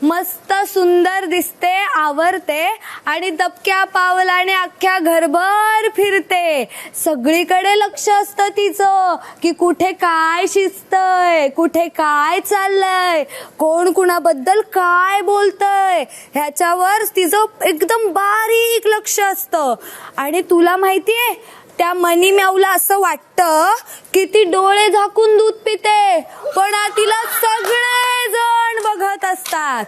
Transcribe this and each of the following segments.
मस्त सुंदर दिसते, आवरते आणि दबक्या पावलाने अख्ख्या घरभर फिरते. सगळीकडे लक्ष असतं तिचं की कुठे काय शिजतंय, कुठे काय चाललंय, कोण कुणाबद्दल काय बोलतंय ह्याच्यावर तिचं एकदम बारीक लक्ष असतं. आणि तुला माहितीये त्या मनी म्याऊला असं वाटतं की ती डोळे झाकून दूध पिते, पण तिला सगळे जण बघत असतात.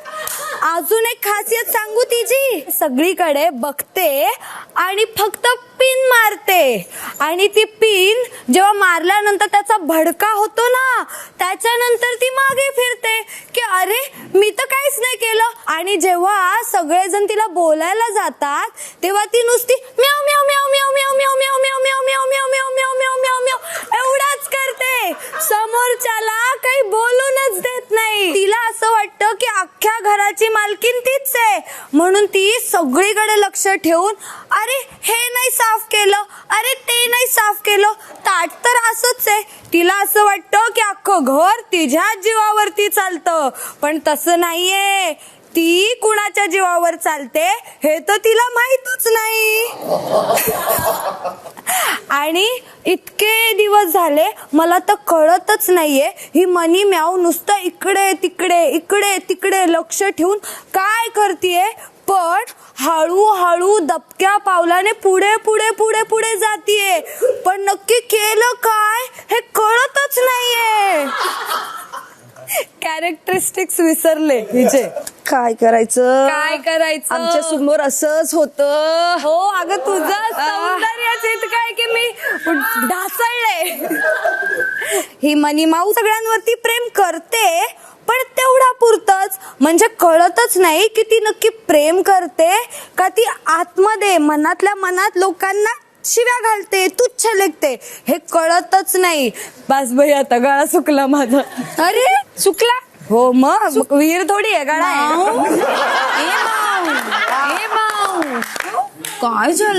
अजून एक खासियत सांगू तिची, सगळीकडे बघते आणि फक्त पिन मारते. आणि ती पिन जेव्हा मारल्यानंतर त्याचा भडका होतो ना, त्याच्यानंतर ती मागे फिरते की अरे मी तर काहीच नाही केलं. आणि जेव्हा सगळेजण तिला बोलायला जातात तेव्हा ती नुसती म्याव म्याव म्याव म्याव म्याव म्याव म्याव म्याव म्याव म्याव म्याव म्याव म्याव म्याव म्याव एवढाच करते, समोरच्याला काही बोलूनच देत नाही. तिला असं वाटतं की अख्ख्या घराची मालकीन तीच आहे, म्हणून ती सगळीकडे लक्ष ठेवून अरे हे नाही साफ केलं, अरे ते नाही साफ केलं, ताट तर असंच आहे. तिला असं वाटतं की अख्खं घर तिच्या जीवावरती चालतं, पण तसं नाहीये. ती कुणाच्या जीवावर चालते हे तर तिला माहीतच नाही. आणि इतके दिवस झाले मला तर कळतच नाहीये ही मनी म्याऊ नुसतं इकडे तिकडे इकडे तिकडे लक्ष ठेवून काय करतीये, पण हळूहळू दबक्या पावलाने पुढे पुढे पुढे पुढे जातीये, पण नक्की केलं काय हे कळतच नाहीये. कॅरेक्टरिस्टिक्स विसरले हिचे. काय करायचं, काय करायचं, आमच्या समोर असंच होतं. हो अगं तुझं सौंदर्यच इतकं आहे की मी ढासळले. ही मनी माऊ सगळ्यांवरती प्रेम करते, पण तेवढा पुरतच. म्हणजे कळतच नाही की ती नक्की प्रेम करते का ती आतमध्ये मनातल्या मनात लोकांना शिव्या घालते, तुच्छ लेखते, हे कळतच नाही. बस बाई आता गळा सुकला माझा. अरे सुकला? हो मग विहीर थोडी आहे, गळा आहे. काय झालं